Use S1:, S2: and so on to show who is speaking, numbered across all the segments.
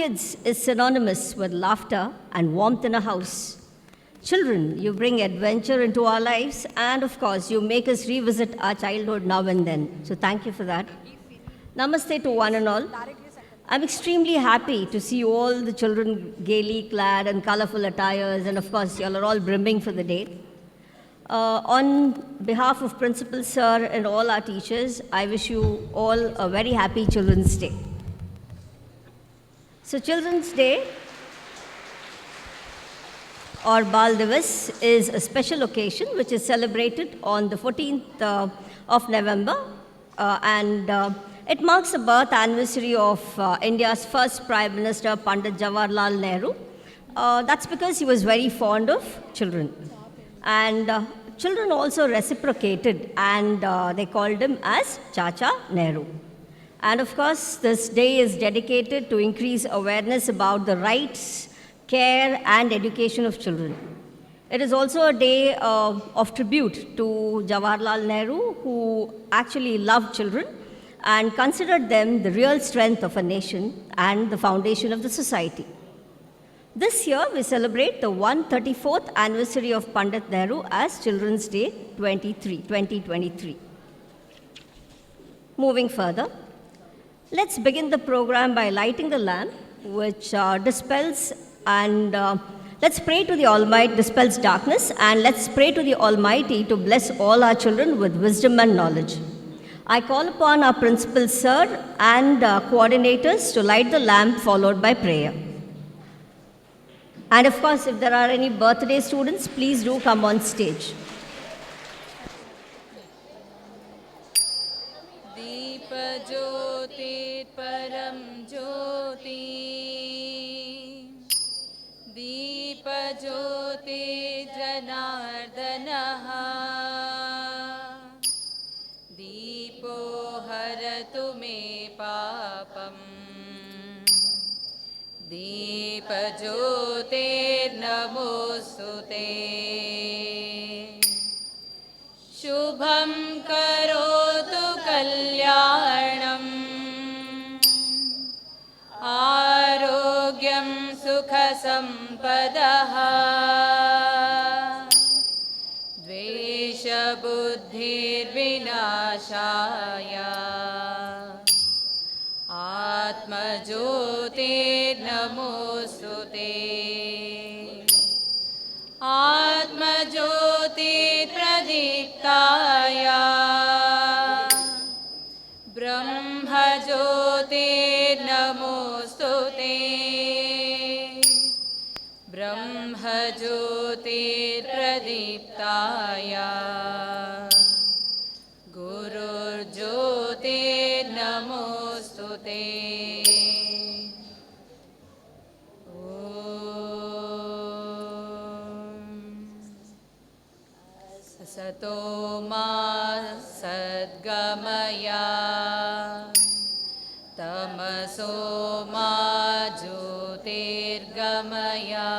S1: kids is synonymous with laughter and warmth in a house. Children, you bring adventure into our lives, and of course, you make us revisit our childhood now and then. So, thank you for that. Namaste to one and all. I'm extremely happy to see all the children gaily clad and colorful attires, and of course, you all are all brimming for the day. On behalf of Principal Sir and all our teachers, I wish you all a very happy Children's Day. So, Children's Day or Bal Divas is a special occasion which is celebrated on the 14th of November, and it marks the birth anniversary of India's first Prime Minister, Pandit Jawaharlal Nehru. That's because he was very fond of children. And children also reciprocated, and they called him as Chacha Nehru. And of course, this day is dedicated to increase awareness about the rights, care, and education of children. It is also a day of tribute to Jawaharlal Nehru, who actually loved children and considered them the real strength of a nation and the foundation of the society. This year, we celebrate the 134th anniversary of Pandit Nehru as Children's Day 2023. Moving further, let's begin the program by lighting the lamp, which dispels and let's pray to the Almighty, dispels darkness, and let's pray to the Almighty to bless all our children with wisdom and knowledge. I call upon our Principal Sir and coordinators to light the lamp, followed by prayer. And of course, if there are any birthday students, please do come on stage.
S2: Deepa Jyoti Param Jyoti Deepa Jyoti Janardanaha Deepo Haratu Me Papam Deepa Jyoti Namostute Shubham Karotu Kalyanam Arogyam Sukha Sampadaha Dvesha Buddhir Vinashaya Atma Jyoti Namostute Atma Jyoti Pradiptaya Brahma Jyoti Namostute Brahma Jyoti Pradiptaya Guru Jyoti Namostute Sato Ma Sadgamaya Tamaso Ma Jyotirgamaya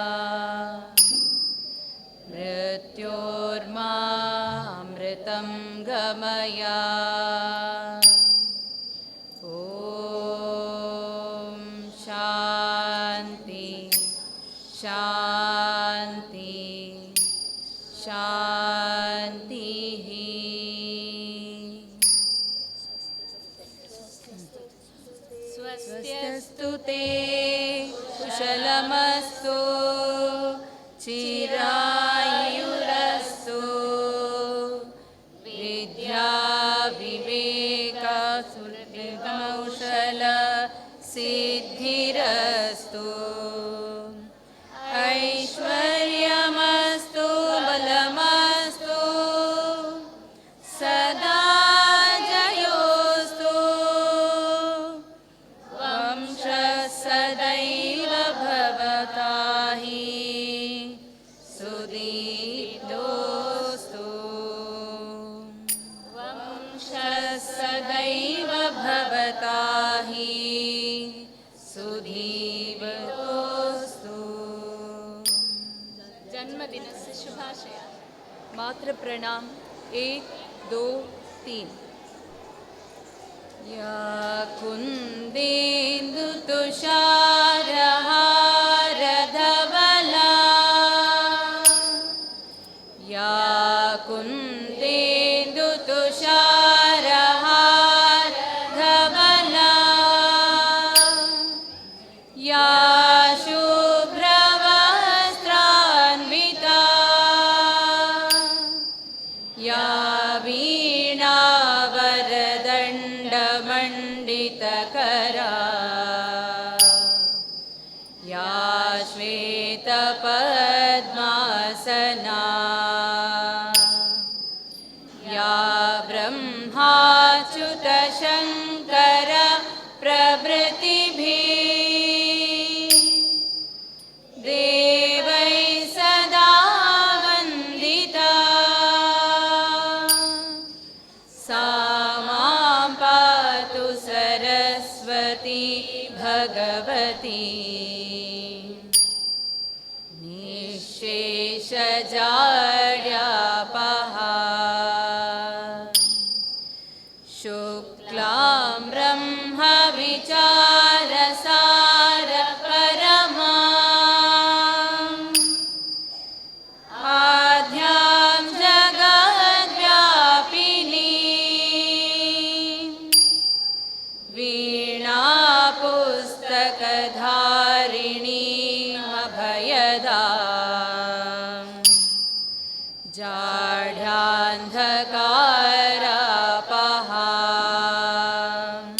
S2: Mrityorma Amritam Gamaya Om Shanti Shanti Shanti Swastyastu te kushalamastu chirayurastu vidya viveka survikaushala siddhirastu Aishwaryamastu balamastu sada jayostu vamsha sadaiva bhavatahi sudiptostu vamsha sadaiva bhavatahi sudiptostu जन्मदिनस्य शुभाशया मातृ प्रणाम 1 2 3 या कुन्देन्दु तुषार ब्रह्माच्युत शङ्कर प्रभृतिभिः देवै सदा वन्दिता सा मां पातु सरस्वती भगवती निःशेषजाड्यापहा शुक्लां ब्रह्मविचारसार परमाम् आद्यां जगद्व्यापिनीं वीणापुस्तकधारिणीमभयदाम् जाढ्यान्धकारापहाम्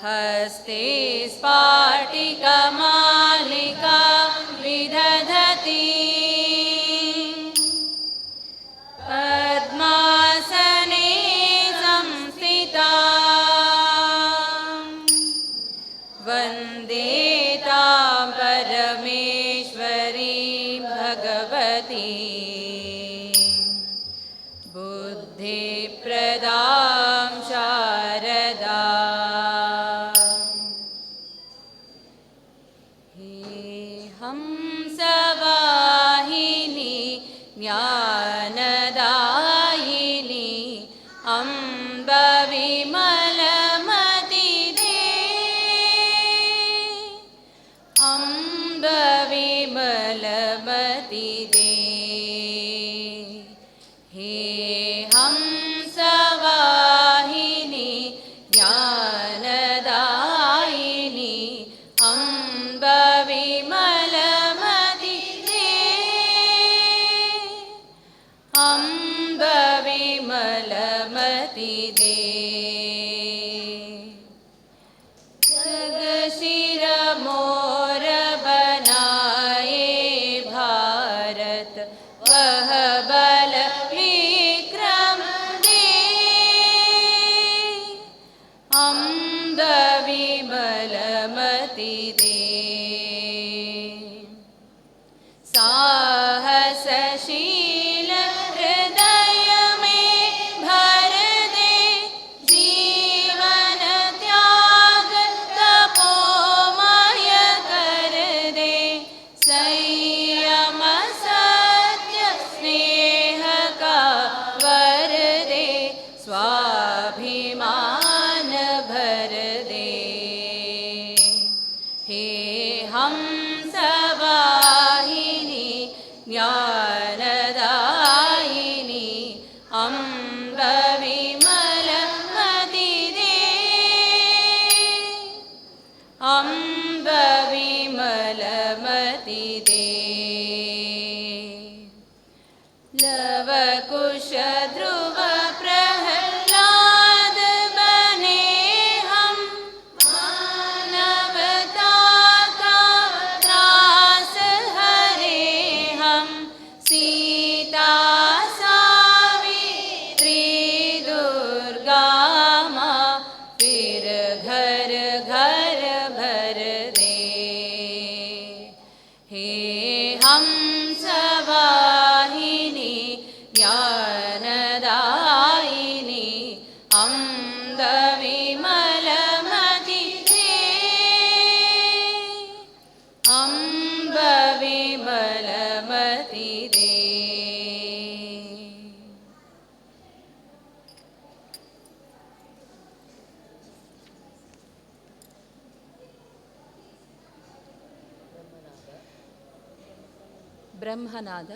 S2: हस्ते स्फाटिकमालिका विदधती पद्मासने संस्थिता वन्दे तां परमेश्वरीं भगवती बुद्धिप्रदां शारदा हे हंसवाहिनी ज्ञानदायिनी अम्ब विमलमतिदे अम्ब विमलमतिदे हे हंसवाहिनी ज्ञानदायिनी अम्ब विमलमतिदे अम्ब विमलमतिदे जगशिरमोर बनाए भारत वह बल विक्रम दे अम्ब विमलमतिदे साहसशील हृदय में भर दे जीवन त्याग तपोमय कर दे संयम सत्य स्नेह का वर दे स्वाभिमान भर दे हे हंसवाहिनी ज्ञानदायिनी अम्ब विमलमतिदे अम्ब विमलमतिदे लवकुश ध्रुव प्रह्लाद बने हम मानवता का त्रास हरे हम सीता सावित्री दुर्गा माँ फिर घर घर भर दे हे हंसवाहिनी ज्ञानदायिनी अम्ब विमलमतिदे अम्ब विमलमतिदे ಬ್ರಹ್ಮನಾದ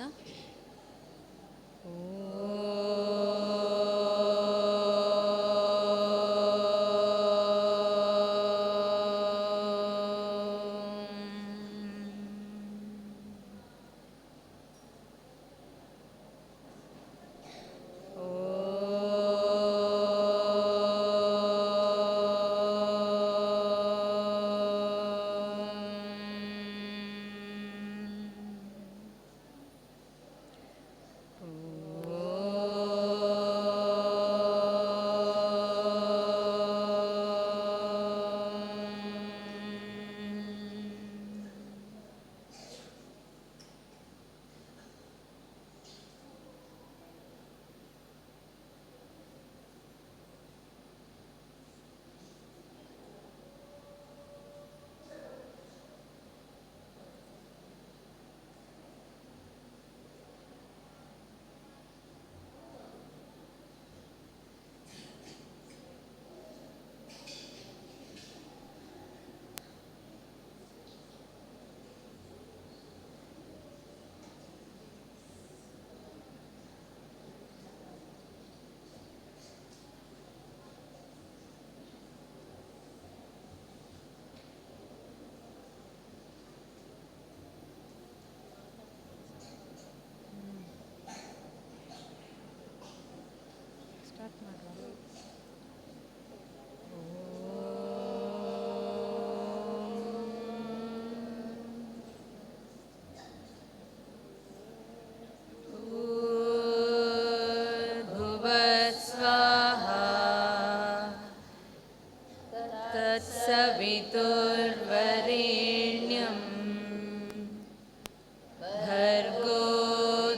S2: भर्गो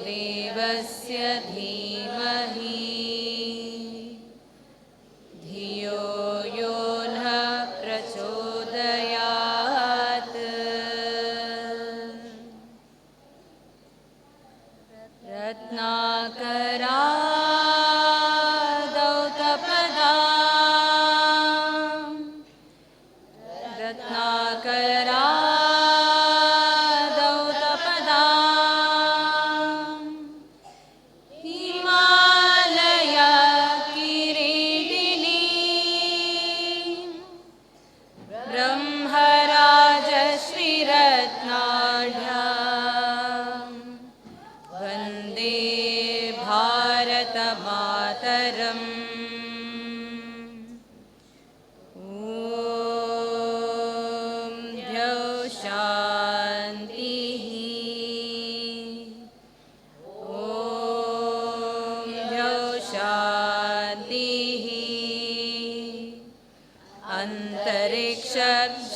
S2: देवस्य धीमहि धियो यो नः प्रचोदयात्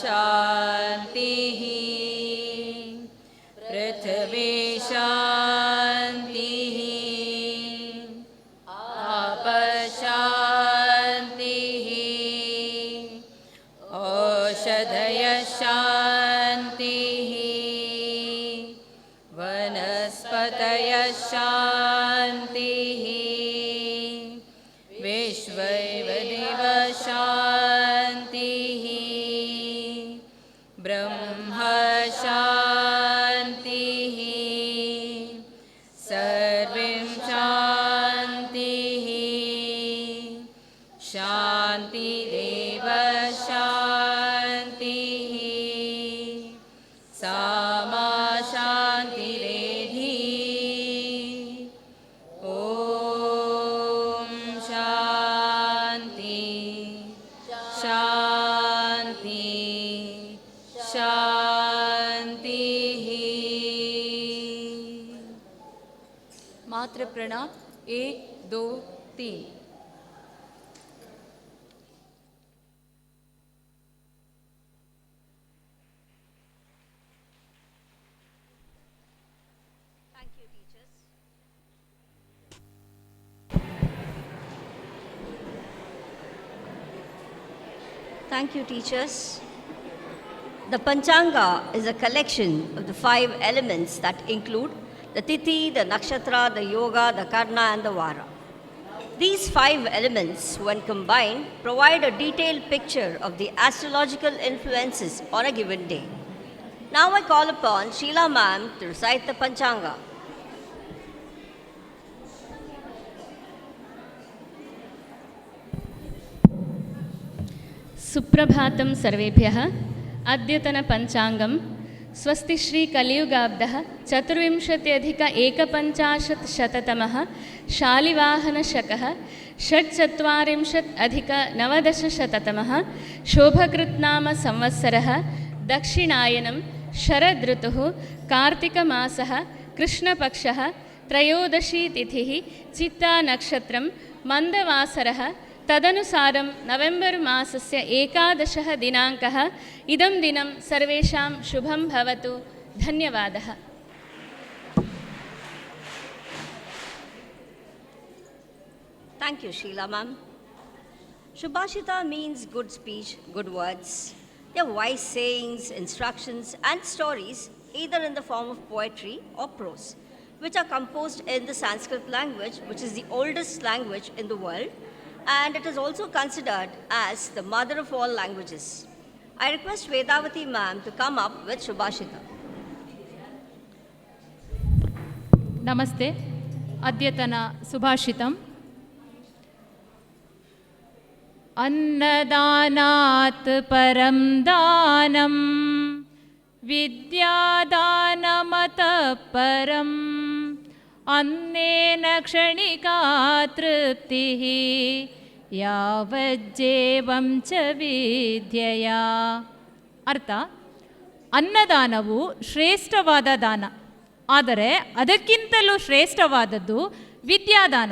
S2: शान्तिः पृथिवी शान्तिः आप शान्तिः औषधयः शान्तिः वनस्पतयः शान्तिः विश्वैवदेव शान्तिः ब्रह्म शान्तिः सर्वं शान्तिः शान्तिरेव शान्तिः सामा शान्तिरेधि ॐ शान्ति शान्ति शान्तिः। मात्र प्रणाम 1 2 3।
S1: Thank you, teachers. The Panchanga is a collection of the 5 elements that include the Tithi, the Nakshatra, the Yoga, the Karna, and the Vara. These 5 elements, when combined, provide a detailed picture of the astrological influences on a given day. Now I call upon Sheila ma'am to recite the Panchanga.
S3: सुप्रभातं सर्वेभ्यः। अद्यतन पञ्चाङ्गं स्वस्ति श्री कलियुगाब्दः 24,150 शालिवाहनशकः 46,अधिक-1900 शोभकृत्नाम संवत्सरः दक्षिणायनं शरदृतुः कार्तिकमासः कृष्णपक्षः त्रयोदशी तिथिः चित्ता नक्षत्रं मन्दवासरः तदनुसारं नवेम्बर् मासस्य 11 दिनाङ्कः इदं दिनं सर्वेषां शुभं भवतु। धन्यवादः।
S1: Thank you, Sheila ma'am. Shubhashita means good speech, good words. They are wise sayings, instructions, and stories, either in the form of poetry or prose, which are composed in the Sanskrit language, which is the oldest language in the world, and it is also considered as the mother of all languages. I request Vedavati ma'am to come up with Shubhashita.
S4: नमस्ते। अद्यतन सुभाषितम्। अन्नदानात् परं दानं विद्यादानमतः परम् अन्नेन क्षणिका तृप्तिः यावज्जेवं च विद्यया। ಅರ್ಥ, ಅನ್ನದಾನವು ಶ್ರೇಷ್ಠವಾದ ದಾನ, ಆದರೆ ಅದಕ್ಕಿಂತಲೂ ಶ್ರೇಷ್ಠವಾದದ್ದು ವಿದ್ಯಾದಾನ.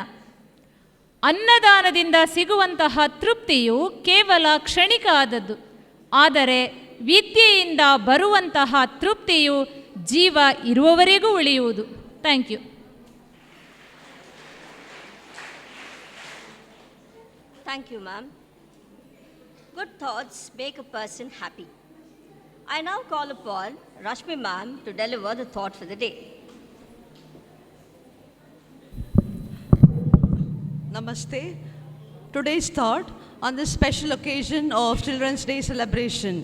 S4: ಅನ್ನದಾನದಿಂದ ಸಿಗುವಂತಹ ತೃಪ್ತಿಯು ಕೇವಲ ಕ್ಷಣಿಕ ಆದದ್ದು, ಆದರೆ ವಿದ್ಯೆಯಿಂದ ಬರುವಂತಹ ತೃಪ್ತಿಯು ಜೀವ ಇರುವವರೆಗೂ ಉಳಿಯುವುದು. Thank you.
S1: Thank you, ma'am. Good thoughts make a person happy. I now call upon Rashmi ma'am to deliver the thought for the day.
S5: Namaste. Today's thought on this special occasion of Children's Day celebration.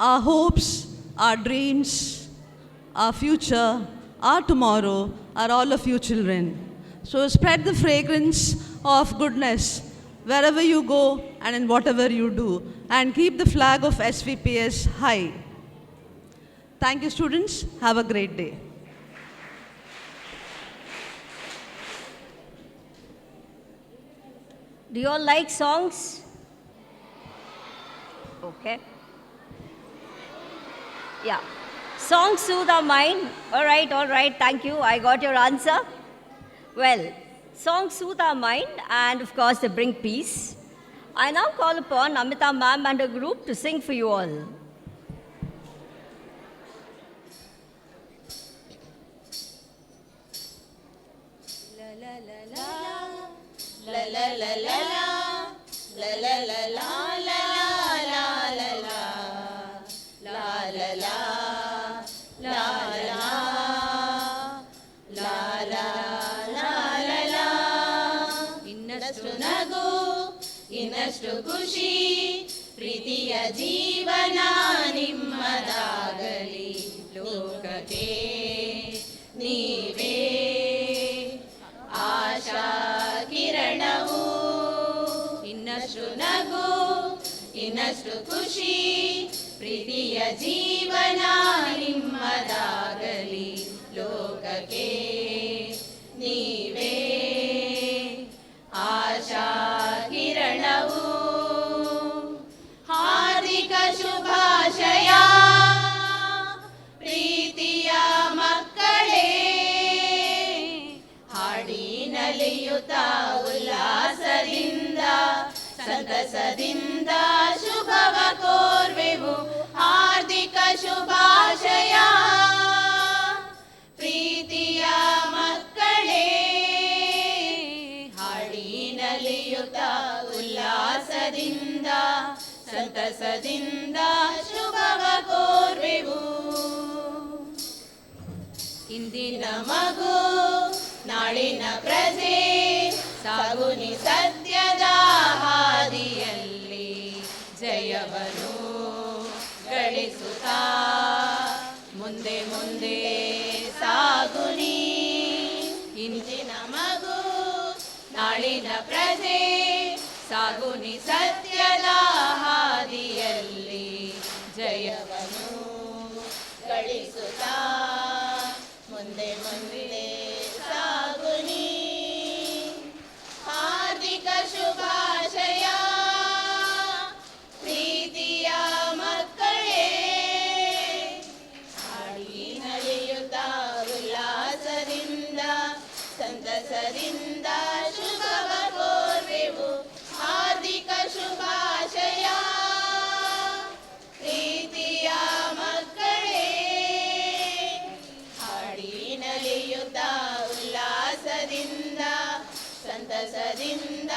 S5: Our hopes, our dreams, our future, our tomorrow are all of you children. So spread the fragrance of goodness wherever you go and in whatever you do, and keep the flag of SVPS high. Thank you, students. Have a great day.
S1: Do you all like songs? Okay. Yeah. Songs soothe our mind. All right. Thank you. I got your answer. Well, songs soothe our mind and, of course, they bring peace. I now call upon Amita ma'am and her group to sing for you all.
S2: ಇನ್ನಷ್ಟು ನಗು ಇನ್ನಷ್ಟು ಖುಷಿ ಪ್ರೀತಿಯ ಜೀವನ ನಿಮ್ಮದಾಗಲಿ ಲೋಕಕ್ಕೆ ನೀವೇ ಆಶಾ ಕಿರಣವು ಇನ್ನಷ್ಟು ನಗು ಇನ್ನಷ್ಟು ಖುಷಿ ಪ್ರೀತಿಯ ಜೀವನ ನಿಮ್ಮದಾಗಲಿ ಲೋಕಕ್ಕೆ ನೀವೇ ಆಶಾ ಕಿರಣವು ಹಾರ್ದಿಕ ಶುಭಾಶಯ ಪ್ರೀತಿಯ ಮಕ್ಕಳೇ ಹಾಡಿ ನಲಿಯುತ್ತ ಉಲ್ಲಾಸದಿಂದ ಸಂತಸದಿಂದ ಶುಭವ ಕೋರ್ವೆವು ಹಾರ್ದಿಕ ಶುಭಾಶಯ ಪ್ರೀತಿಯ ಮಕ್ಕಳೇ ಹಾಡಿ ನಲಿಯುತ್ತ ಉಲ್ಲಾಸದಿಂದ ಸಂತಸದಿಂದ ಶುಭವ ಕೋರ್ವೆವು ಇಂದಿನ ಮಗು ನಾಳಿನ ಪ್ರಜೆ ಸಾಗುನಿ ಸತ್ಯದ ಹಾದಿಯಲ್ಲಿ ಜಯವನ್ನು ಗಳಿಸುತ್ತಾ ಮುಂದೆ ಮುಂದೆ ಸಾಗುನಿ ಇಂದಿನ ಮಗು ನಾಳಿನ ಪ್ರಜೆ ಸಾಗುನಿ ಸತ್ಯದ ಹಾದಿಯಲ್ಲಿ ಜಯವನ್ನು ಗಳಿಸುತ್ತಾ ಮುಂದೆ ಮುಂದೆ ಸಾಗುನಿ ಹಾರ್ದಿಕ ಶುಭಾಶಯ ಪ್ರೀತಿಯ ಮಕ್ಕಳೇ ಹಾಡಿ ನಲಿಯುತ್ತ ಉಲ್ಲಾಸದಿಂದ ಸಂತಸದಿಂದ ಶುಭವ ಕೋರ್ವೆವು ಹಾರ್ದಿಕ ಶುಭಾಶಯ ಪ್ರೀತಿಯ ಮಕ್ಕಳೇ ಹಾಡಿ ನಲಿಯುತ್ತ ಉಲ್ಲಾಸದಿಂದ ಸಂತಸದಿಂದ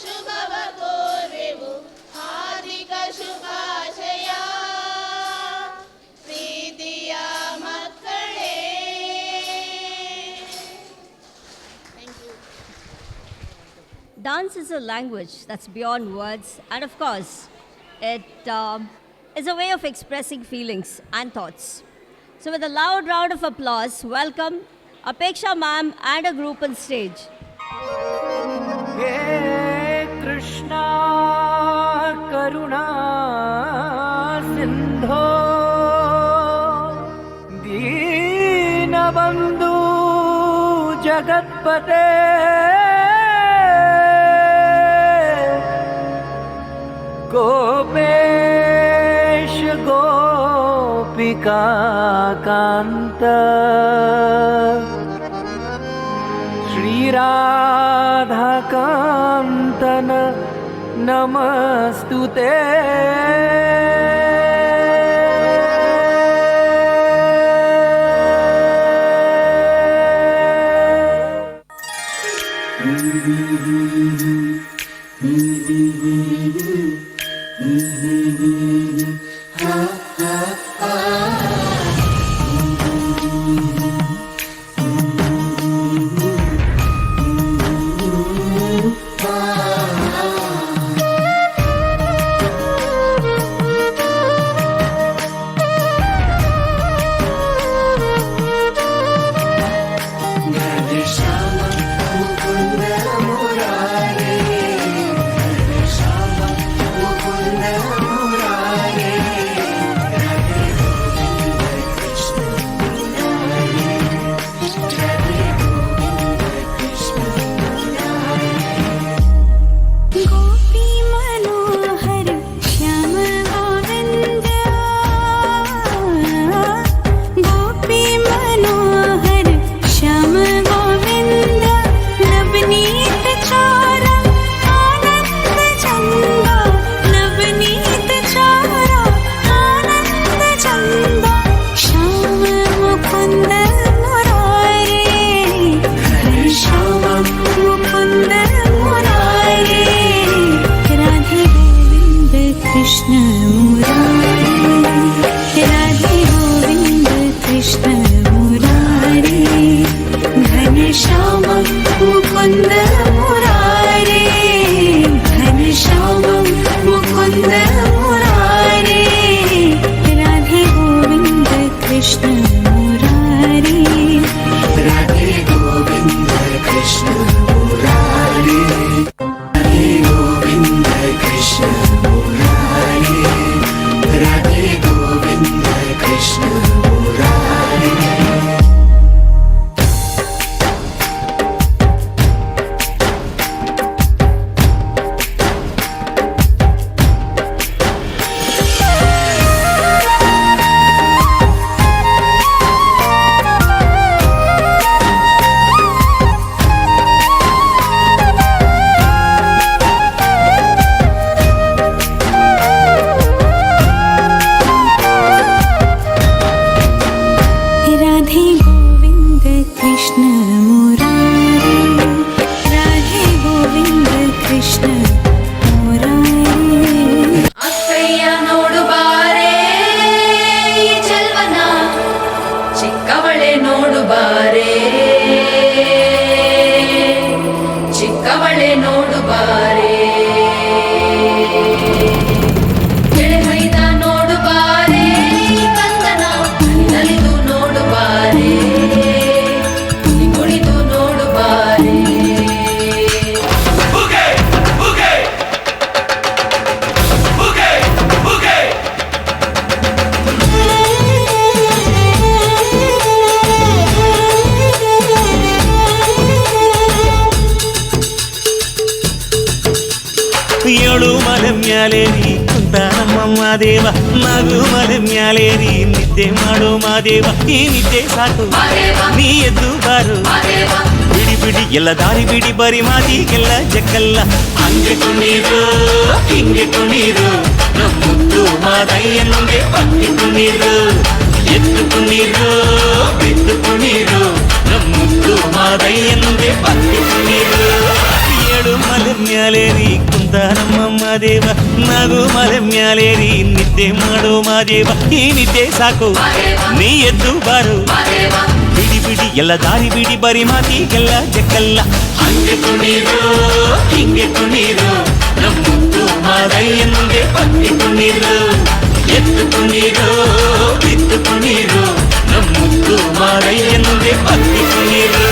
S2: ಶುಭವ ಕೋರ್ವೆವು ಹಾರ್ದಿಕ ಶುಭಾಶಯ ಪ್ರೀತಿಯ ಮಕ್ಕಳೇ.
S1: Dance is a language that's beyond words, and of course, it is a way of expressing feelings and thoughts. So, with a loud round of applause, welcome Apeksha ma'am and a group on stage.
S6: हे कृष्णा करुणा सिंधो दीनबंधु जगत्पते गोपेश गोपिका कांत श्रीराधाकान्तन ನಮಸ್ತುತೇ.
S7: ಮ್ಯಾಲೇರಿ ಕುಂತ ನಮ್ಮ ದೇವ ನಗು ಮಲೆ ಮ್ಯಾಲೇರಿ ನಿದ್ದೆ ಮಾಡೋ ಮಾದೇವ ಈ ನಿದ್ದೆ ಸಾಕು ನೀ ಎದ್ದು ಬಾರು ಬಿಡಿ ಬಿಡಿ ಎಲ್ಲ ದಾರಿ ಬಿಡಿ ಬರಿ ಮಾತಿಗೆಲ್ಲ ಜಕ್ಕಲ್ಲ ಹಂಗೆ ಕುಣೀರು ಹಿಂಗೆ ಕುಣೀರು ನಮ್ಮುದ್ದು ಮಾದಯ್ಯನಿಗೆ ಪಕ್ಕಿ ಕುಣೀರು ಎದ್ದು ಕುಣೀರು ಬಿದ್ದು ಕುಣೀರು ನಮ್ಮುದ್ದು ಮಾದಯ್ಯನಿಗೆ ಪಕ್ಕಿ ಕುಣೀರು ಏಳು ಮಲೆ ಮ್ಯಾಲೇರಿ ಕುಂತ ನಮ್ಮ ದೇವ ನಗು ಮಲೆ ಮ್ಯಾಲೇರಿ ನಿದ್ದೆ ಮಾಡೋ ಮಾದೇವ ಈ ನಿದ್ದೆ ಸಾಕು ನೀ ಎದ್ದು ಬಾರು ಬಿಡಿ ಬಿಡಿ ಎಲ್ಲ ದಾರಿ ಬಿಡಿ ಬರಿ ಮಾತಿಗೆಲ್ಲ ಜಕ್ಕಲ್ಲ ಹಂಗೆ ಕುಣೀರು ಹಿಂಗೆ ಕುಣೀರು ನಮ್ಮುದ್ದು ಮಾದಯ್ಯನಿಗೆ ಪಕ್ಕಿ ಕುಣೀರು ಎದ್ದು ಕುಣೀರು ಬಿದ್ದು ಕುಣೀರು ನಮ್ಮುದ್ದು ಮಾದಯ್ಯನಿಗೆ ಪಕ್ಕಿ ಕುಣೀರು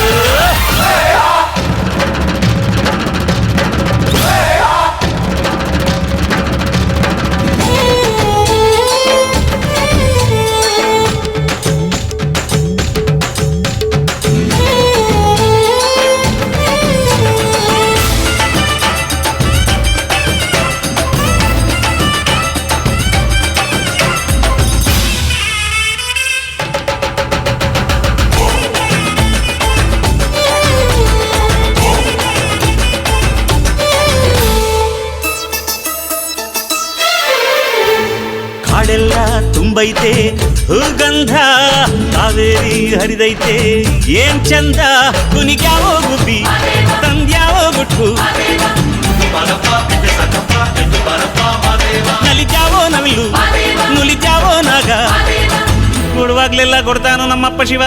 S7: ತುಂಬೈತೆ ಹೂಗಂಧ ಕಾವೇರಿ ಹರಿದೈತೆ ಏನ್ ಚಂದ ಕುನಿಗ್ಯಾವೋ ಗುಬ್ಬಿ ತಂದ್ಯಾವೋ ಗುಟ್ಟು ನಲಿದ್ಯಾವೋ ನವಿಲು ನುಲಿದ್ಯಾವೋ ನಾಗ ಕೊಡುವಾಗ್ಲೆಲ್ಲ ಕೊಡ್ತಾನು ನಮ್ಮಪ್ಪ ಶಿವ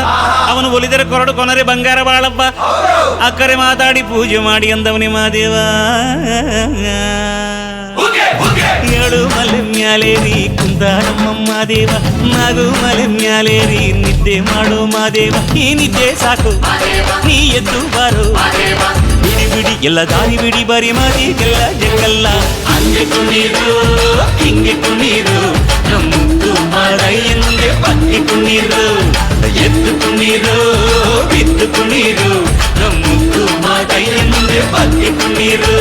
S7: ಅವನು ಒಲಿದರೆ ಕೊರಡು ಕೊನರೆ ಬಂಗಾರ ಬಾಳಪ್ಪ ಅಕ್ಕರೆ ಮಾತಾಡಿ ಪೂಜೆ ಮಾಡಿ ಅಂದವನಿ ಮಾದೇವ ಏಳು ಮಲೆ ಮ್ಯಾಲೇರಿ ಕುಂದ ನಮ್ಮಮ್ಮ ದೇವ ನಾಗು ಮಲೆ ಮ್ಯಾಲೇರಿ ನಿದ್ದೆ ಮಾಡೋ ಮಾದೇವ ಈ ನಿದ್ದೆ ಸಾಕು ನೀ ಎದ್ದು ಬಾರು ಬಿಡಿ ಬಿಡಿ ಎಲ್ಲ ದಾರಿ ಬಿಡಿ ಬರಿ ಮಾದಿಗೆಲ್ಲ ಜಗಲ್ಲ ಹಂಗೆ ಕುಣೀರು ಹಿಂಗೆ ಕುಣೀರು ನಮ್ಮದು ಮಾರಯ್ಯಂಗೆ ಪಕ್ಕೆ ಕುಣೀರು ಎದ್ದು ಕುಣೀರು ಬಿದ್ದು ಕುಣೀರು ನಮ್ಮದು ಮಾರಯ್ಯಂಗೆ ಪಕ್ಕೆ ಕುಣೀರು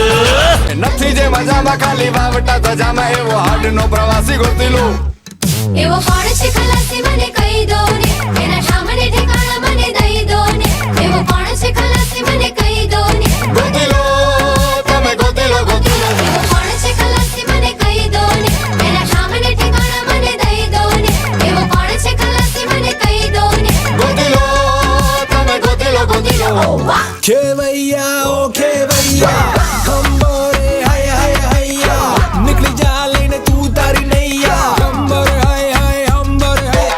S8: નથી જે મજામાં ખાલી વાવટા ધજામાં એવો હાડનો પ્રવાસી ગોતીલું
S9: એવો કોણ છે ખલાસી મને કહી દો ને એના સામને ઠેકાણા મને દઈ દો ને એવો કોણ છે ખલાસી મને કહી દો ને
S8: ગોતીલો તમે ગોતીલો ગોતીલો
S9: એવો કોણ છે ખલાસી મને કહી દો ને એના સામને ઠેકાણા મને દઈ દો ને એવો કોણ છે ખલાસી મને કહી દો ને
S8: ગોતીલો તમે ગોતીલો ગોતીલો ખેવૈયા ઓ ખેવૈયા ખંબોરે હાય હાય હૈયા નીકળી જા લઈને તું તારી નૈયા ખંબર હાય હાય અંબર હાય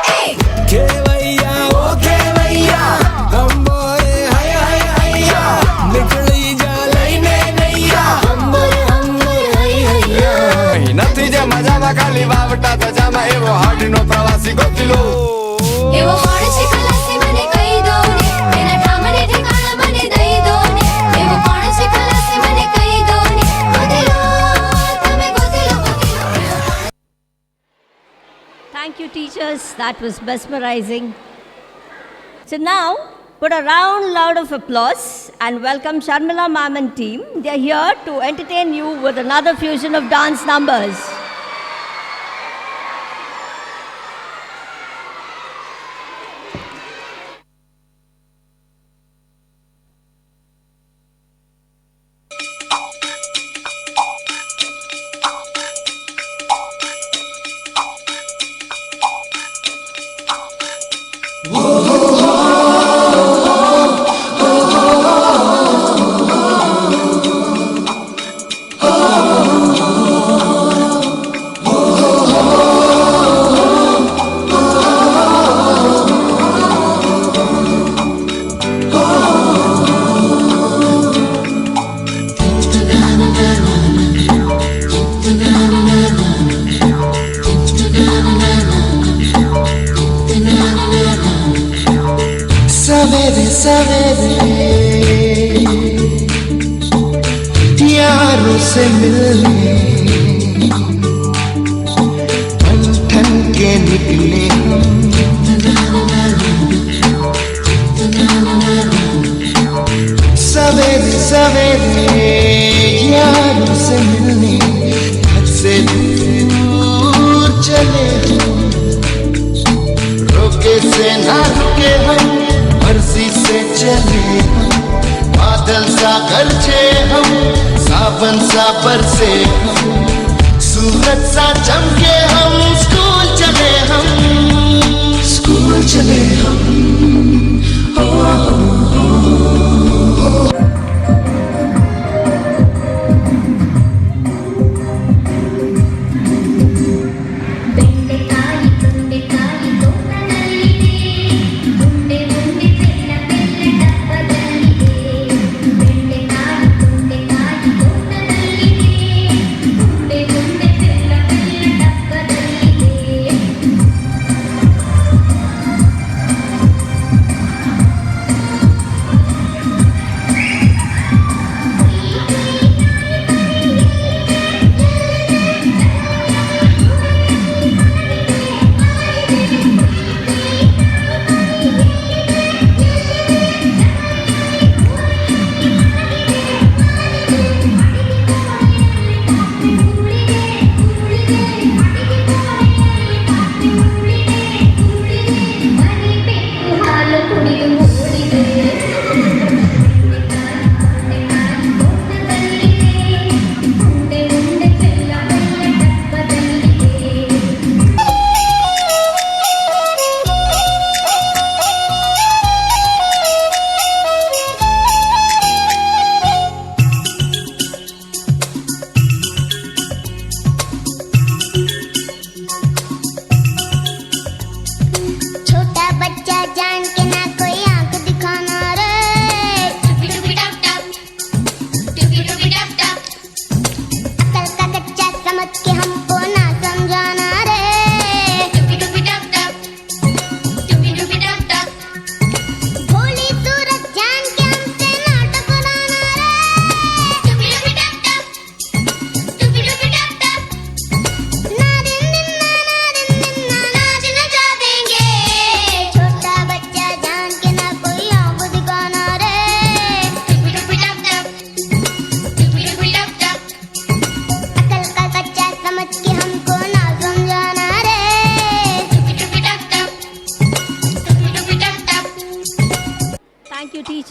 S8: ખેવૈયા ઓ ખેવૈયા ખંબોરે હાય હાય હૈયા નીકળી જા લઈને નૈયા
S9: અંબર અંબર હૈ હૈયા
S8: નથી જે મજામાં ખાલી વાવટા ધજામાં એવો હાડનો પ્રવાસી ગોતીલો
S9: એવો કોણ છે ખલાસી મને કહી દો ને એના સામને ઠેકાણા મને દઈ દો ને એવો કોણ છે ખલાસી મને કહી દો ને ગોતીલો તમે Gotilo Gotilo
S1: Thank you, teachers. That was mesmerizing. So now, put a round loud of applause and welcome Sharmila ma'am and team. They are here to entertain you with another fusion of dance numbers.
S10: सवेरे सवेरे यारों से मिलने ठन ठन के निकले सवेरे सवेरे यारों से मिलने घर से दूर चले रोके से ना रुके हम मर्जी से चले हम बादल सा गरजे हम सावन सा बरसे हम सूरज सा चमके हम स्कूल चले हम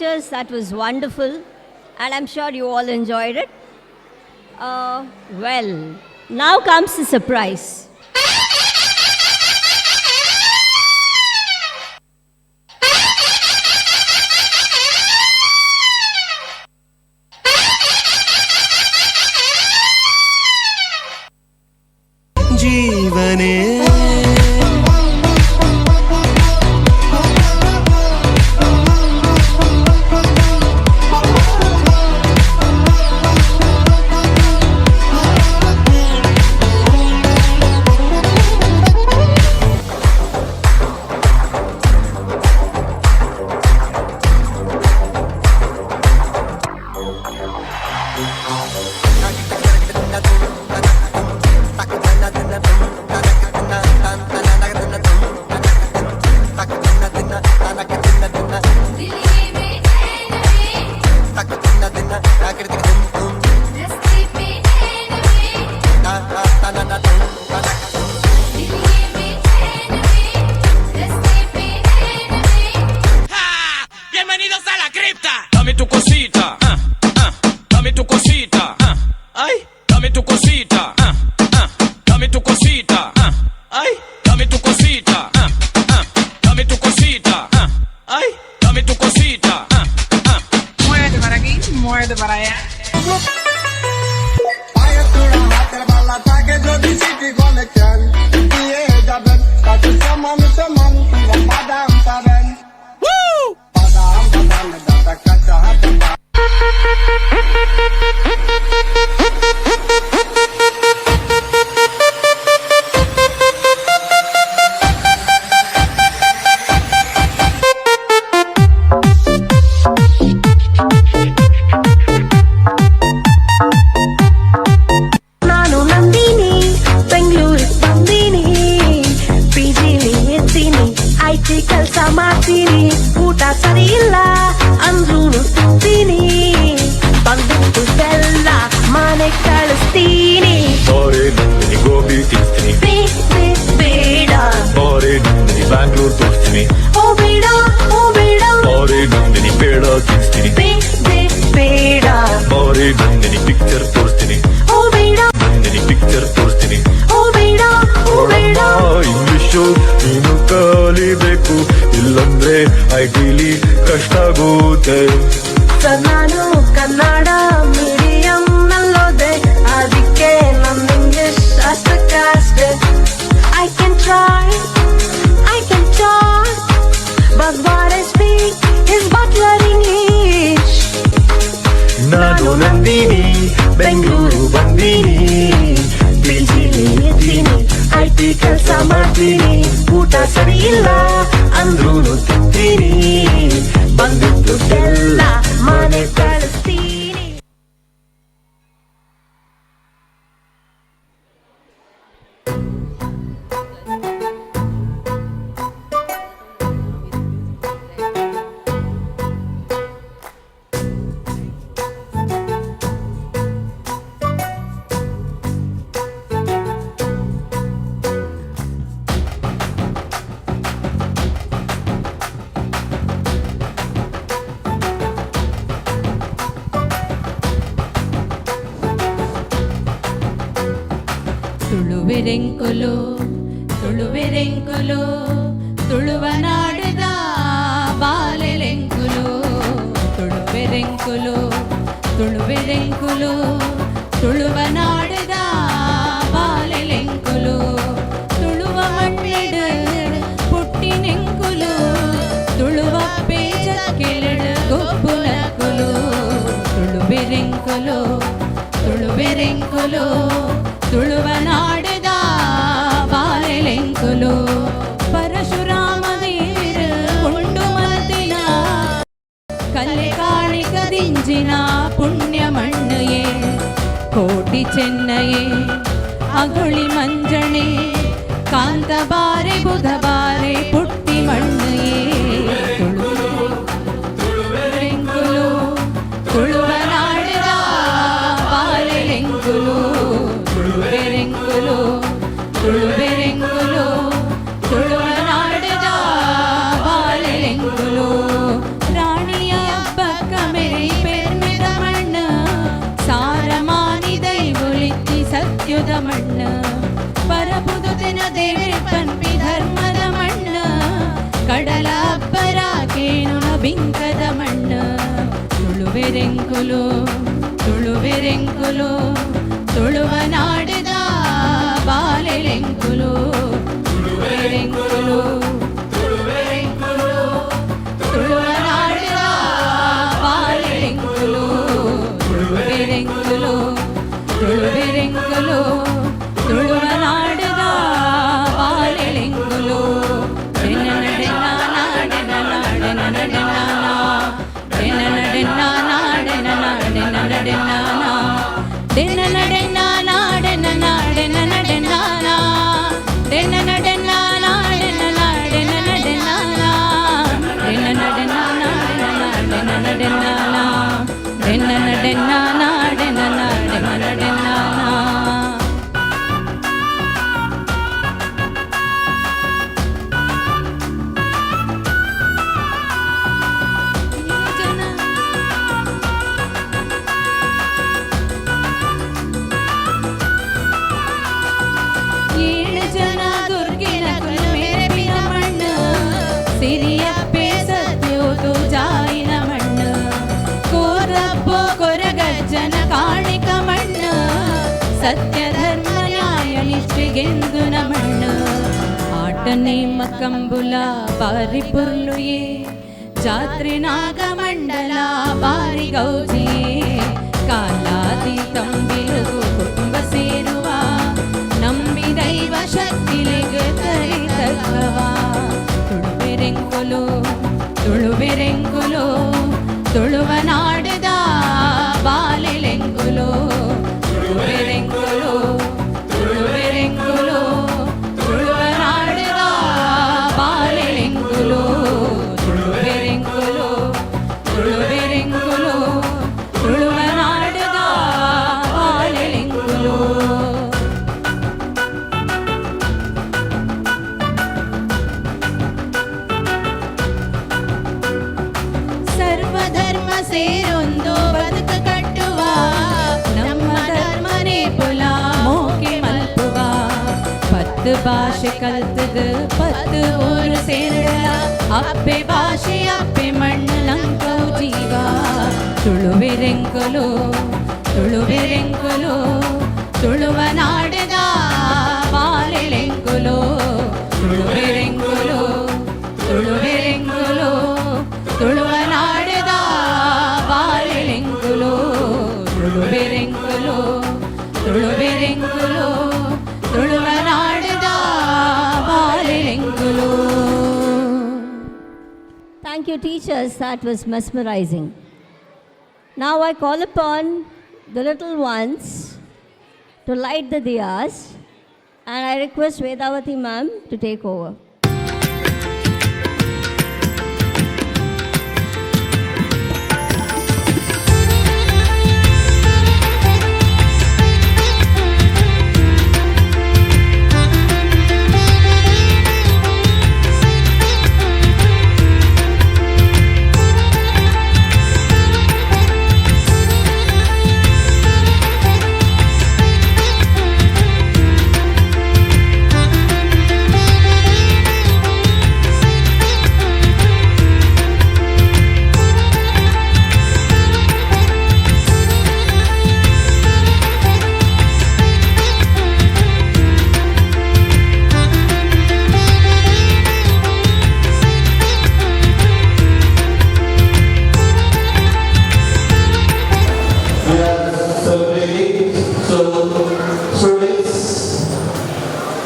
S1: teachers. That was wonderful, and I'm sure you all enjoyed it. Well, now comes the surprise.
S8: ಜೀವನೇ
S2: Bienvenidos a la cripta. Dame tu cosita, dame tu cosita, ay, dame tu cosita, dame tu cosita, ay, dame tu cosita, dame tu cosita, ay, dame tu cosita. Muévete para aquí, muévete para allá.
S6: ನಾನು ನಂದಿನಿ ಬೆಂಗಳೂರಿಗೆ ಬಂದೀನಿ ಪಿಜಿಲಿ ಇರ್ತೀನಿ IT ಕೆಲಸ ಮಾಡ್ತೀನಿ ಊಟ ಸರಿ ಇಲ್ಲ ಅಂದ್ರೂ ತಿಂತೀನಿ ಬಂದಿದ್ದು ಬೆಲ್ಲ ಮನೆ ಕಳಿಸ್ತೀನಿ
S8: ಸಾರಿ ನಂದಿನಿ ಗೋಬಿ ತಿನ್ನಿಸ್ತೀನಿ
S6: ಬೇಡ
S8: ಸಾರಿ ನಂದಿನಿ ಬ್ಯಾಂಗ್ಳೂರ್ ತೋರಿಸ್ತೀನಿ
S6: ಓ ಬೇಡ
S8: ಸಾರಿ ನಂದಿನಿ ಪೇಡ ತಿನ್ನಿಸ್ತೀನಿ
S6: ಬೇಡ
S8: ಸಾರಿ ನಂದಿನಿ ಪಿಕ್ಚರ್ ತೋರಿಸ್ತೀನಿ
S6: ಓ ಬೇಡ
S8: ನಂದಿನಿ ಪಿಕ್ಚರ್ ತೋರಿಸ್ತೀನಿ
S6: ಓ ಬೇಡ
S8: ಇಂಗ್ಲಿಷು ನೀನು ಕಲಿಬೇಕು ಇಲ್ಲಂದ್ರೆ ಐಟಿಲಿ ಕಷ್ಟ ಆಗುತ್ತೆ
S6: ಸರ್ ನಾನು ಕನ್ನಡ ಮೀಡಿಯಂ ನಲ್ಲೋದೆ ಅದಕ್ಕೆ ನನ್ನ English ಅಷ್ಟಕ್ಕಷ್ಟೇ I can try but what I speak is butler English
S8: ನಾನು ನಂದಿನಿ ಬೆಂಗಳೂರು ಬಂದೀನಿ ಪಿಜಿಲಿ ಇದ್ದೀನಿ ಐಟಿ ಕೆಲಸ ಮಾಡ್ತೀನಿ ಊಟ ಸರಿ ಇಲ್ಲ ಅಂದ್ರೂ ತಿಂತೀನಿ ಬಂದಿದ್ದು ಎಲ್ಲ ಮನೆ ಕಳಿಸ್ತೀನಿ
S4: ತುಳುವೆರೆಂಕುಲು ತುಳುವೆರೆಂಕುಲು ತುಳುವ ನಾಡದ ಬಾಲೆಲೆಂಕುಲು ತುಳುವೆರೆಂಕುಲು ತುಳುವೆರೆಂಕುಲು ತುಳುವ ನಾಡದ ಬಾಲೆಲೆಂಕುಲು ತುಳುವ ಮಣ್ಣೆಡು ಪುಟ್ಟಿನೆಂಕುಲು ತುಳುವ ಪೇಜ ಕೆಳಡು ಗೊಪ್ಪುನಕುಲು ತುಳುವೆರೆಂಕುಲು ತುಳುವೆರೆಂಕುಲು ತುಳುವ ನಾಡದ ಬಾಲೆಲೆಂಕುಲು ಪರಶುರಾಮ ದೇವರು ಕೊಂಡು ಮಲ್ತಿನ ಕಲೆ ಕಾಳಿಕದಿಂಜಿನ ಪುಣ್ಯ ಮಣ್ಣಯೇ ಕೋಟಿ ಚೆನ್ನಯೇ ಅಗುಳಿ ಮಂಜಣೆ ಕಾಂತ ಬಾರೆ ಬುಧ ಬಾರೆ ಪುಟ್ಟಿ ಮಣ್ಣಯೇ ತುಳುವೆರೆಂಕುಲು ತುಳುವ ನಾಡದ ಬಾಲೆಲೆಂಕುಲು ತುಳುವೆರೆಂಕುಲು ತುಳುವೆರೆಂಕುಲು ತುಳುವ ನಾಡದ ಬಾಲೆಲೆಂಕುಲು ರಾಣಿಯ ಹಬ್ಬ ತುಳುವೆರೆಂಕುಲು ತುಳುವೆರೆಂಕುಲು ತುಳುವ ನಾಡಿದ ಬಾಲೆರೆಂಕುಲು ತುಳುವೆರೆಂಕುಲು ತುಳುವೆರೆಂಕುಲು ತುಳುವ ನಾಡಿದ ಬಾಲೆರೆಂಕುಲು ತುಳುವೆರೆಂಕುಲು ತುಳುವೆರೆಂಕುಲು ತುಳುವ ನಾಡಿದ ಬಾಲೆರೆಂಕುಲು ಸಿರಿಯಪ್ಪೆ ಸತ್ಯೋದು ಜಾಯಿನ ಮಣ್ಣು ಕೋರಪ್ಪೋ ಕೊರಗಜ್ಜನ ಕಾಣಿಕ ಮಣ್ಣು ಸತ್ಯ ಧರ್ಮ ನ್ಯಾಯ ನಿಷ್ಠೆಗೆಂದು ಮಣ್ಣು ಆಟ ನೇಮ ಕಂಬುಲ ಬಾರಿ ಪುರ್ಲುಯೇ ಜಾತ್ರೆ ನಾಗಮಂಡಲ ಬಾರಿ ಗೌಜಿಯೇ ಕಾಲಾದಿ ತಂಬಿಲು ಕುಟುಂಬ ಸೇರುವ ನಂಬಿ ದೈವ ಶಕ್ತಿಲೆಗೆ ತರಿತವ ತುಳುವೆರೆಂಕುಲು ತುಳುವೆರೆಂಕುಲು ತುಳುವ ನಾಡಿದ ಬಾಲೆಲೆಂಕುಲು ತುಳುವೆರೆಂಕುಲು ತುಳುವೆರೆಂಕುಲು ತುಳುವ ನಾಡಿದ ಬಾಲೆಲೆಂಕುಲು ತುಳುವೆರೆಂಕುಲು ತುಳುವೆರೆಂಕುಲು ತುಳುವ ನಾಡಿದ ಬಾಲೆಲೆಂಕುಲು. ಸರ್ವಧರ್ಮ ಸೇರೊಂದು ಬದುಕು ಕಟ್ಟುವ ನಮ್ಮ ಧರ್ಮನೇ ಪುಲ ಮೋಕೆ ಮಲ್ಪುವ ಪತ್ತು ಭಾಷೆ ಕಲ್ತದು ಪತ್ತು ಊರು ಸೇರಲ ಅಪ್ಪೆ ಭಾಷೆ ಅಪ್ಪೆ ಮಣ್ಣು ಲಂಕವು ಜೀವ ತುಳುವೆರೆಂಕುಲು ತುಳುವೆರೆಂಕುಲು ತುಳುವ ನಾಡಿದ ಬಾಲೆಲೆಂಕುಲು ತುಳುವೆರೆಂಕುಲು ತುಳುವೆರೆಂಕುಲು ತುಳುವ ನಾಡಿದ ಬಾಲೆಲೆಂಕುಲು ತುಳುವೆರೆಂಕುಲು ತುಳುವೆರೆಂಕುಲು ತುಳುವ ನಾಡಿದ ಬಾಲೆಲೆಂಕುಲು.
S1: Thank you, teachers. That was mesmerizing. Now I call upon the little ones to light the diyas, and I request Vedavati ma'am to take over.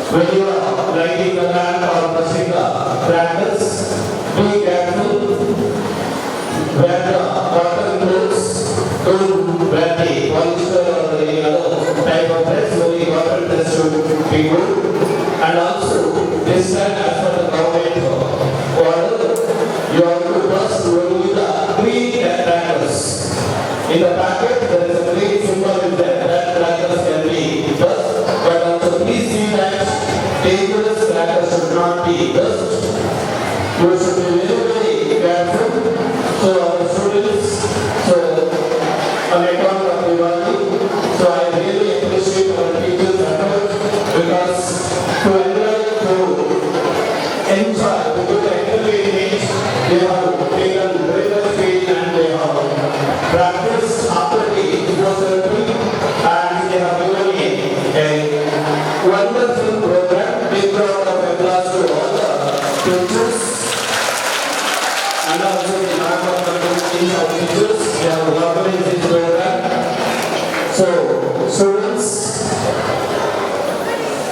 S10: When you are lighting the lamp or brushing the crackers, be careful where the cotton clothes don't wear the polyester or the other type of dress, only cotton dress should be good. And also, this time as per the government order, you have to brush only the green crackers. In the packet, there is a green symbol with that crackers can be brushed, but also please see that dangerous crackers should not be brushed. You should be very careful. So our students, on account of Diwali, so I really appreciate our teachers' effort because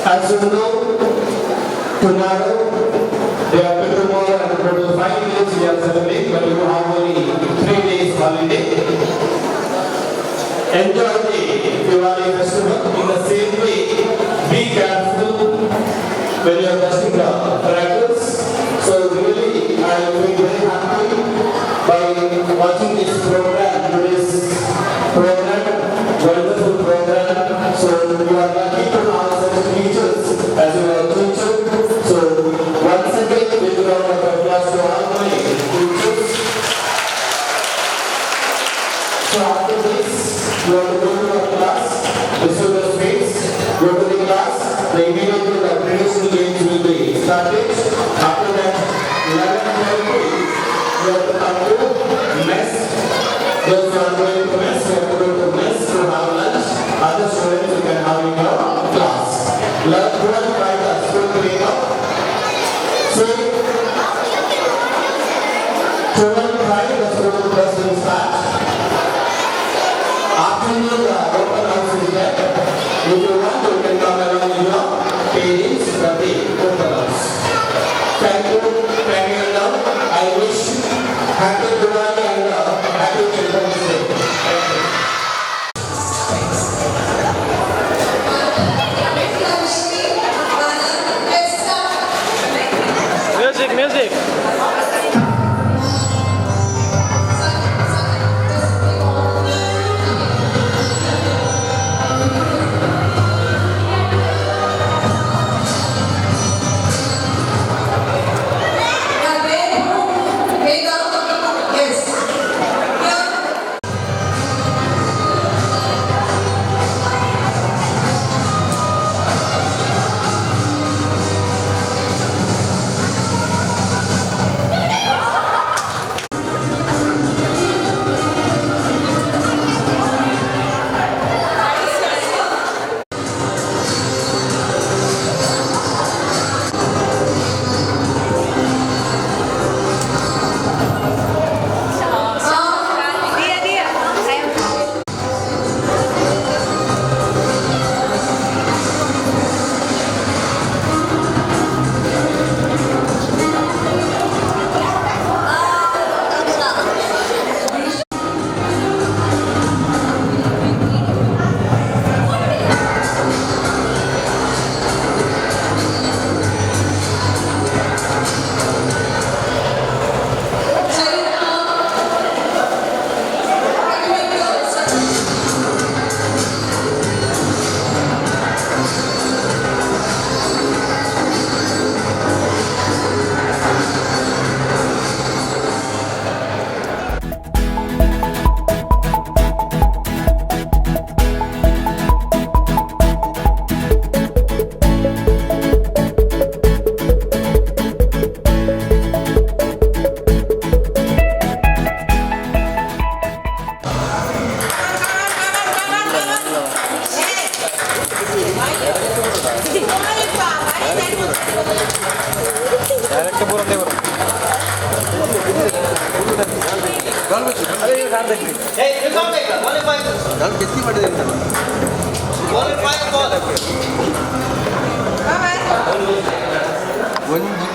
S10: As you know, tomorrow, day after tomorrow, and total 5 days we are celebrating, but you have only 3 days holiday. Enjoy the Diwali festival in the same way. Be careful when you are dusting the crackers. So really, I am very happy by watching this program, today's program, wonderful program. So you are lucky to have such teachers as you are teacher. So once again, we will have a applause to all my teachers. So after this, you have to go to a class, this is the space, go to the class, the immediately the traditional games will be started. After that, 11:30, you have to come to mess. Those who are going to mess, you have to go to mess to have lunch. Other students you can have in your class. 12:05, the school will up. So, 12:05, the school class will start. Afternoon, the open house is there. If you want, you can come along with your parents for the open house. Thank you, and I wish happy Diwali and happy Children's Day. Thank you.
S2: Music.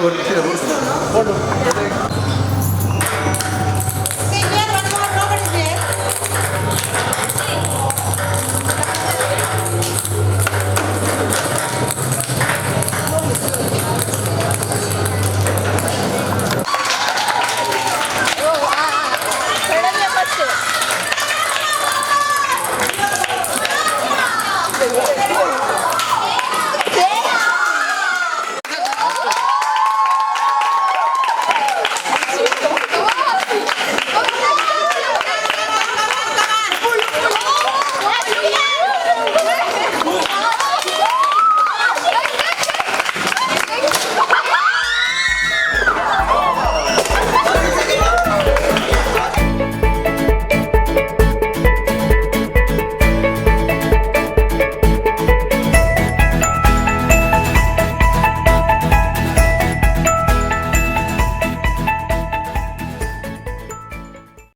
S10: ಒಂದು